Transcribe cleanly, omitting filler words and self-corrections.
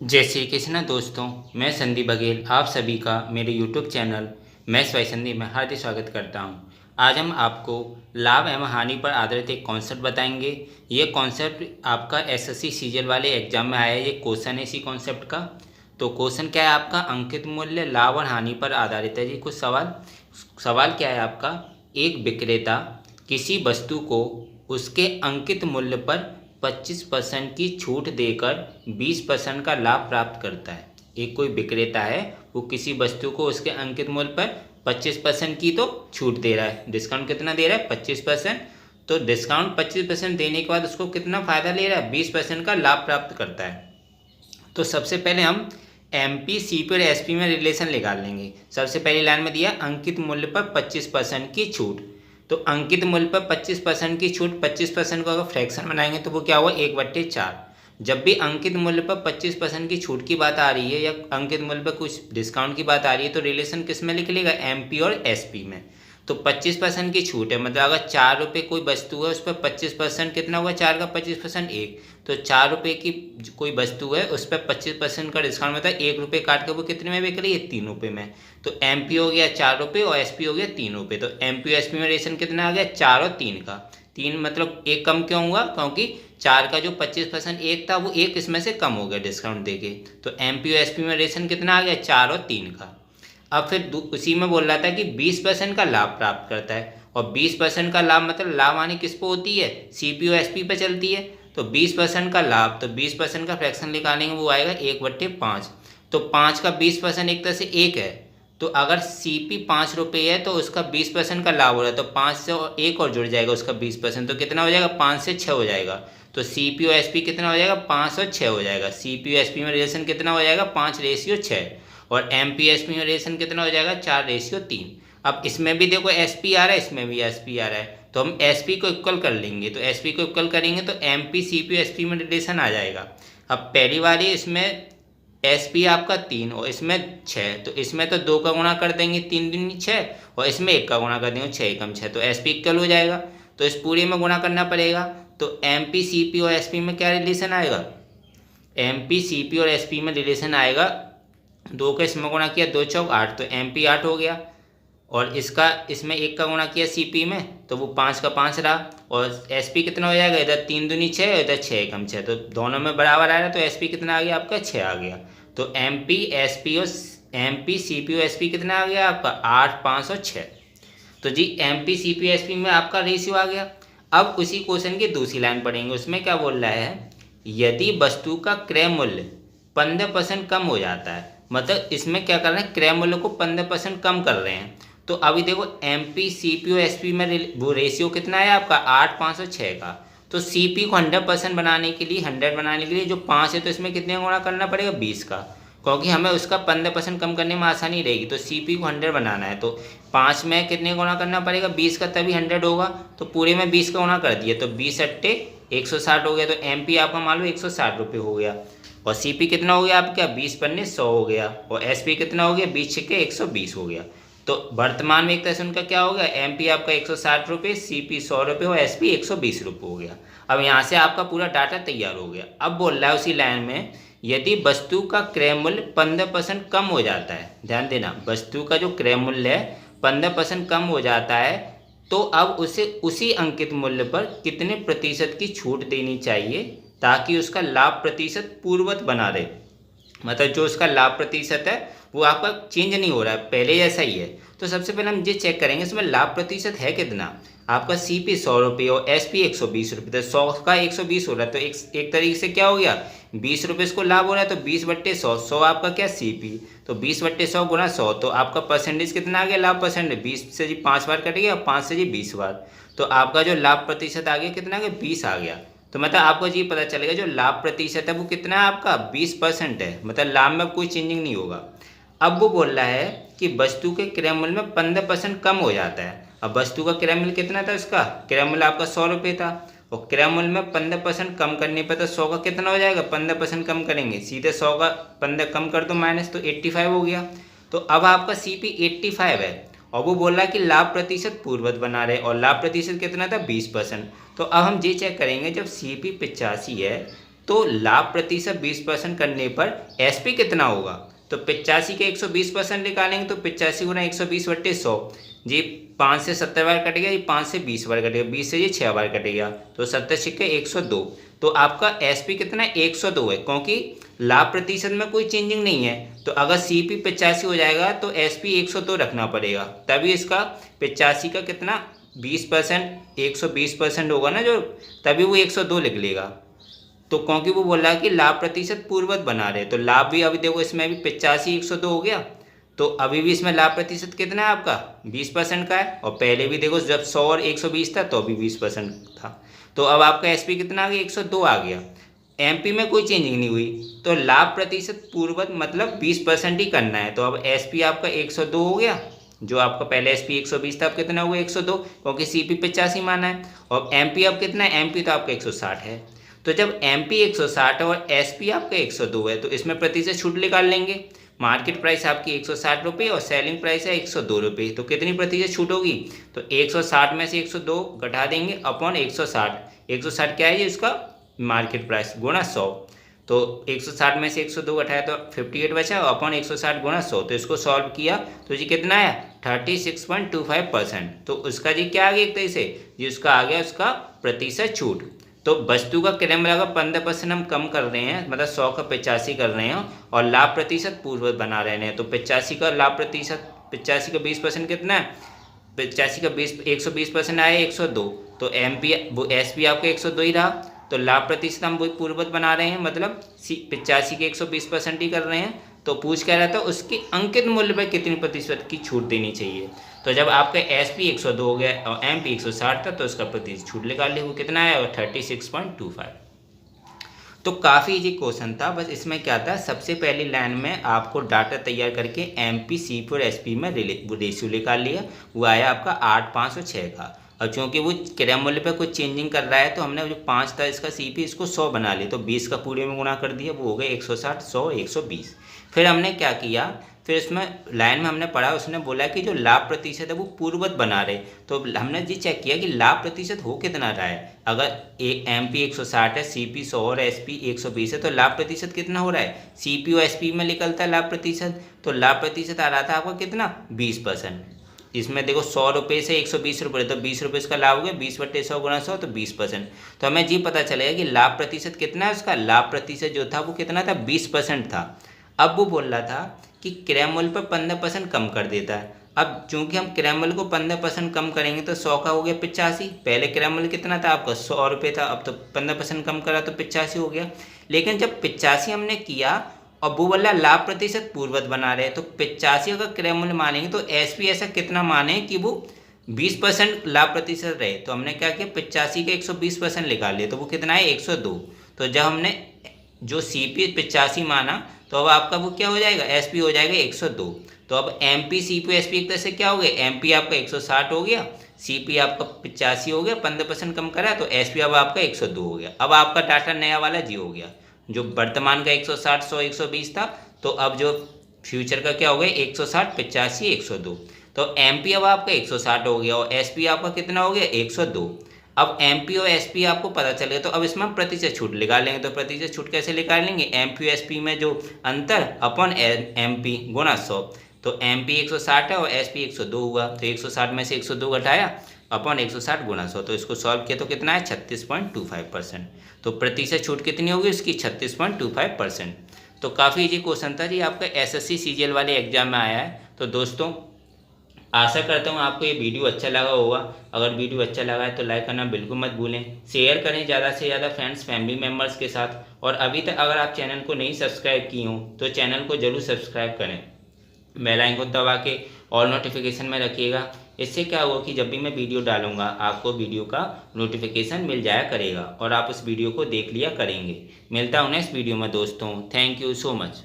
जय श्री कृष्ण दोस्तों। मैं संदीप बघेल आप सभी का मेरे YouTube channel maths by Sandeep में हार्दिक स्वागत करता हूं। आज हम आपको लाभ एवं हानि पर आधारित एक कॉन्सेप्ट बताएंगे। ये कॉन्सेप्ट आपका एसएससी सीजीएल वाले एग्जाम में आया है। ये क्वेश्चन है इसी कॉन्सेप्ट का। तो क्वेश्चन क्या है आपका, अंकित मूल्य लाभ और हानि पर आधारित है जी। कुछ सवाल क्या है आपका, एक विक्रेता किसी वस्तु को उसके अंकित मूल्य पर 25% की छूट देकर 20% का लाभ प्राप्त करता है। एक कोई विक्रेता है, वो किसी वस्तु को उसके अंकित मूल्य पर 25% की तो छूट दे रहा है। डिस्काउंट कितना दे रहा है? 25%। तो डिस्काउंट 25% देने के बाद उसको कितना फ़ायदा ले रहा है? 20% का लाभ प्राप्त करता है। तो सबसे पहले हम एमपी सीपी और एसपी में रिलेशन निकाल लेंगे। सबसे पहली लाइन में दिया अंकित मूल्य पर 25% की छूट। तो अंकित मूल्य पर 25% की छूट, 25% को अगर फ्रैक्शन बनाएंगे तो वो क्या हुआ? 1/4। जब भी अंकित मूल्य पर 25% की छूट की बात आ रही है या अंकित मूल्य पर कुछ डिस्काउंट की बात आ रही है तो रिलेशन किस में लिख लेगा? एमपी और एसपी में। तो 25% की छूट है, मतलब अगर 4 रुपये कोई वस्तु है उस पर 25% कितना हुआ? 4 का 25% 1। तो 4 रुपये की कोई वस्तु है उस पर 25% का डिस्काउंट होता है, 1 रुपये काट के वो कितने में बिक रही है? 3 रुपये में। तो एम पी हो गया 4 रुपये और एस पी हो गया 3 रुपये। तो एम पी और एस पी में रेशन कितना आ गया? 4 और 3 का। 3 मतलब 1 कम क्यों हुआ? क्योंकि 4 का जो 25% 1 था वो 1 इसमें से कम हो गया डिस्काउंट देके। तो एम पी और एस पी में रेशन कितना आ गया? 4 और 3 का। अब फिर उसी में बोल रहा था कि 20% का लाभ प्राप्त करता है। और 20% का लाभ मतलब लाभ हानि किस पे होती है? सीपी और एसपी पे चलती है। तो 20% का लाभ, तो 20% का फ्रैक्शन निकालेंगे वो आएगा 1/5। तो 5 का 20% एक तरह से 1 है। तो अगर सीपी 5 रुपये है तो उसका 20% का लाभ हो रहा है, तो 5 से 1 और जुड़ जाएगा उसका 20%। तो कितना हो जाएगा? 5 से 6 हो जाएगा। तो सीपी और एसपी कितना हो जाएगा? 5 और 6 हो जाएगा। सीपी और एसपी में रिलेशन कितना हो जाएगा? 5:6। और एम पी एस पी में रेशन कितना हो जाएगा? 4:3। अब इसमें भी देखो एस पी आ रहा है, इसमें भी एस पी आ रहा है, तो हम एस पी को इक्वल कर लेंगे। तो एस पी को इक्वल करेंगे तो M P C P S P में रिलेशन आ जाएगा। अब पहली वाली इसमें एस पी आपका 3 और इसमें 6, तो इसमें तो 2 का गुणा कर देंगे, 3 दूनी 6, और इसमें 1 का गुणा कर देंगे, 6 एकम 6, तो एस पी इक्वल हो जाएगा। तो इस पूरे में गुणा करना पड़ेगा। तो एम पी सी पी और एस पी में क्या रिलेशन आएगा? एम पी सी पी और एस पी में रिलेशन आएगा, 2 का इसमें गुणा किया, 2 चौक 8, तो एम पी 8 हो गया। और इसका इसमें 1 का गुणा किया सी पी में, तो वो 5 का 5 रहा। और एस पी कितना हो जाएगा? इधर 3 दूनी 6 और इधर 6 एकम 6, तो दोनों में बराबर आ रहा है, तो एस पी कितना आ गया आपका? 6 आ गया। तो एम पी एस पी और एम पी सी पी और एस पी कितना आ गया आपका? 8, 5 और 6। तो जी M P C P S P में आपका रेशियो आ गया। अब उसी क्वेश्चन की दूसरी लाइन पढ़ेंगे। उसमें क्या बोल रहा है? यदि वस्तु का क्रय मूल्य 15% कम हो जाता है, मतलब इसमें क्या कर रहे हैं? क्रय मूल्य को 15% कम कर रहे हैं। तो अभी देखो एम पी सी पी और एस पी में वो रेशियो कितना है आपका? 8, 5 और 6 का। तो सी पी को 100% बनाने के लिए, 100 बनाने के लिए जो 5 है तो इसमें कितने गुणा करना पड़ेगा? 20 का, क्योंकि हमें उसका 15% कम करने में आसानी रहेगी। तो सी पी को 100 बनाना है तो 5 में कितने गुणा करना पड़ेगा? 20 का, तभी 100 होगा। तो पूरे में 20 का गुणा कर दिया, तो 20 अट्टे 160 हो गया। तो एम पी आपका मान लो 160 रुपये हो गया। और सी पी कितना हो गया आपका? 20 पन्ने 100 हो गया। और एस पी कितना हो गया? 20 छिक्के 120 हो गया। तो वर्तमान में एक तरह से उनका क्या हो गया? एम पी आपका 160 रुपये, सी पी 100 रुपये और एस पी 120 रुपये हो गया। अब यहाँ से आपका पूरा डाटा तैयार हो गया। अब बोल रहा है उसी लाइन में, यदि वस्तु का क्रय मूल्य 15% कम हो जाता है, ध्यान देना, वस्तु का जो क्रय मूल्य है 15% कम हो जाता है, तो अब उसे उसी अंकित मूल्य पर कितने प्रतिशत की छूट देनी चाहिए ताकि उसका लाभ प्रतिशत पूर्ववत बना रहे। मतलब जो उसका लाभ प्रतिशत है वो आपका चेंज नहीं हो रहा है, पहले जैसा ही है। तो सबसे पहले हम ये चेक करेंगे इसमें लाभ प्रतिशत है कितना। आपका सी पी 100 रुपये और एस पी 120 रुपये, तो 100 का 120 हो रहा है, तो एक तरीके से क्या हो गया? 20 रुपये इसको लाभ हो रहा है, तो 20/100, 100 आपका क्या? सी पी, तो 20/100 गुणा 100, तो आपका परसेंटेज कितना आ गया? लाभ परसेंटेज 20 से जी 5 बार कट गया, 5 से जी 20 बार, तो आपका जो लाभ प्रतिशत आ गया कितना आ गया? 20 आ गया। तो मतलब आपको जी पता चलेगा जो लाभ प्रतिशत है वो कितना है आपका? 20% है, मतलब लाभ में कोई चेंजिंग नहीं होगा। अब वो बोल रहा है कि वस्तु के क्रय मूल्य में 15% कम हो जाता है। अब वस्तु का क्रय मूल्य कितना था? उसका क्रय मूल्य आपका 100 रुपये था, और क्रय मूल्य में 15% कम करने पर तो 100 का कितना हो जाएगा? 15% कम करेंगे, सीधे 100 का 15 कम कर दो माइनस, तो 85 हो गया। तो अब आपका सी पी 85 है, और वो बोल रहा है कि लाभ प्रतिशत पूर्ववत बना रहे, और लाभ प्रतिशत कितना था? 20%। तो अब हम ये चेक करेंगे, जब सी पी 85 है तो लाभ प्रतिशत 20% करने पर एसपी कितना होगा? तो 85 के 120% निकालेंगे तो 85 गुना 120/100 जी 5 से 70 बार कट गया, ये 5 से 20 बार कटेगा, 20 से ये 6 बार कटेगा, तो 70 छिक्के 102। तो आपका एसपी कितना है? 102 है, क्योंकि लाभ प्रतिशत में कोई चेंजिंग नहीं है। तो अगर सीपी 85 हो जाएगा तो एसपी 102 रखना पड़ेगा, तभी इसका 85 का कितना 20% 120% होगा ना जो, तभी वो 102 लिख लेगा। तो क्योंकि वो बोल रहा है कि लाभ प्रतिशत पूर्ववत बना रहे, तो लाभ भी अभी देखो इसमें भी 85 102 हो गया, तो अभी भी इसमें लाभ प्रतिशत कितना है आपका 20% का है, और पहले भी देखो जब 100 और 120 था तो अभी 20% था। तो अब आपका एसपी कितना आ गया? 102 आ गया। एमपी में कोई चेंजिंग नहीं हुई, तो लाभ प्रतिशत पूर्ववत मतलब 20% ही करना है। तो अब एसपी आपका 102 हो गया, जो आपका पहले एसपी 120 था अब कितना हो गया 102, क्योंकि सीपी 85 माना है। और एमपी अब कितना है? एमपी तो आपका 160 है। तो जब एमपी 160 है और एसपी आपका 102 है तो इसमें प्रतिशत छूट निकाल लेंगे। मार्केट प्राइस आपकी 160 रुपये और सेलिंग प्राइस है 102 रुपये, तो कितनी प्रतिशत छूट होगी? तो 160 में से 102 घटा देंगे अपॉन 160। 160 क्या है ये उसका मार्केट प्राइस गुणा 100, तो 160 में से 102 घटाया तो 58 बचा, अपॉन 160 गुणा 100। तो इसको सॉल्व किया तो जी कितना आया 36.25%। तो उसका जी क्या आ गया एक तरह से जी उसका आ गया उसका प्रतिशत छूट। तो वस्तु का क्रय मूल्य का 15% हम कम कर रहे हैं, मतलब 100 का 85 कर रहे हैं और लाभ प्रतिशत पूर्ववत बना रहे हैं। तो 85 का लाभ प्रतिशत 85 का 20% कितना है? 85 का 120% आया 102, तो एमपी वो एसपी आपका 102 ही रहा। तो लाभ प्रतिशत हम वही पूर्ववत बना रहे हैं, मतलब 85 के 120% ही कर रहे हैं। तो पूछ कह रहा था उसकी अंकित मूल्य पर कितनी प्रतिशत की छूट देनी चाहिए। तो जब आपका एसपी 102 हो गया और एमपी 160 था तो उसका प्रतिशत छूट निकाल लिया, वो कितना है 36.25। तो काफ़ी इजी क्वेश्चन था, बस इसमें क्या था सबसे पहली लाइन में आपको डाटा तैयार करके एमपी सीपी और एसपी में रेशियो निकाल लिया, वो आया आपका 8 5 और 6 का। और चूँकि वो क्रय मूल्य पर कुछ चेंजिंग कर रहा है तो हमने जो 5 था इसका सीपी इसको 100 बना लिया, तो 20 का पूरे में गुणा कर दिया, वो हो गए 160 100 120। फिर हमने क्या किया, फिर इसमें लाइन में हमने पढ़ा उसने बोला कि जो लाभ प्रतिशत है वो पूर्ववत बना रहे, तो हमने जी चेक किया कि लाभ प्रतिशत हो कितना रहा है। अगर एमपी 160 है, सीपी 100 और एसपी 120 है, तो लाभ प्रतिशत कितना हो रहा है? सीपी और एसपी में निकलता है लाभ प्रतिशत, तो लाभ प्रतिशत आ रहा था आपका कितना 20%। इसमें देखो 100 रुपये से 120 रुपये, तो 20 रुपये इसका लाभ हो गया, 20/100 गुणा 100 तो 20%। तो हमें जी पता चलेगा कि लाभ प्रतिशत कितना है उसका, लाभ प्रतिशत जो था वो कितना था 20% था। अब वो बोल रहा था कि क्रय मूल्य पर 15% कम कर देता है। अब चूंकि हम क्रय मूल्य को 15% कम करेंगे तो 100 का हो गया 85, पहले क्रय मूल्य कितना था आपका 100 रुपये था, अब तो 15% कम करा तो 85 हो गया। लेकिन जब 85 हमने किया और वो बोला लाभ प्रतिशत पूर्ववत बना रहे, तो 85 अगर क्रय मूल्य मानेंगे तो एसपी ऐसा कितना माने कि वो 20% लाभ प्रतिशत रहे। तो हमने क्या किया 85 का 120% निकाल लिया, तो वो कितना है 102। तो जब हमने जो सीपी 85 माना तो अब आपका वो क्या हो जाएगा एसपी हो जाएगा 102। तो अब एमपी सीपी एसपी एक तरह से क्या हो गया, एमपी आपका 160 हो गया, सीपी आपका 85 हो गया, 15% कम करा तो एसपी अब आपका 102 हो गया। अब आपका डाटा नया वाला जी हो गया, जो वर्तमान का 160 100 120 था, तो अब जो फ्यूचर का क्या हो गया 160 85 102। तो एमपी अब आपका 160 हो गया और एसपी आपका कितना हो गया 102। अब एमपी और एसपी आपको पता चलेगा, तो अब इसमें हम प्रतिशत छूट निकालेंगे। तो प्रतिशत छूट कैसे निकालेंगे, एमपी एसपी में जो अंतर अपन एमपी गुणा 100, तो एमपी 160 है और एसपी 102 हुआ, तो 160 में से 102 घटाया अपन 160 गुणा 100, तो इसको सॉल्व किया तो कितना है 36.25%। तो प्रतिशत छूट कितनी होगी उसकी 36.25%। तो काफ़ी इजी क्वेश्चन था जी, आपका एसएससी सीजीएल वाले एग्जाम में आया है। तो दोस्तों आशा करता हूँ आपको ये वीडियो अच्छा लगा होगा। अगर वीडियो अच्छा लगा है तो लाइक करना बिल्कुल मत भूलें, शेयर करें ज़्यादा से ज़्यादा फ्रेंड्स फैमिली मेम्बर्स के साथ। और अभी तक अगर आप चैनल को नहीं सब्सक्राइब किए हों तो चैनल को ज़रूर सब्सक्राइब करें, बेल आइकन को दबा के ऑल नोटिफिकेशन में रखिएगा। इससे क्या होगा कि जब भी मैं वीडियो डालूंगा आपको वीडियो का नोटिफिकेशन मिल जाया करेगा और आप उस वीडियो को देख लिया करेंगे। मिलता हूँ नेक्स्ट वीडियो में दोस्तों, थैंक यू सो मच।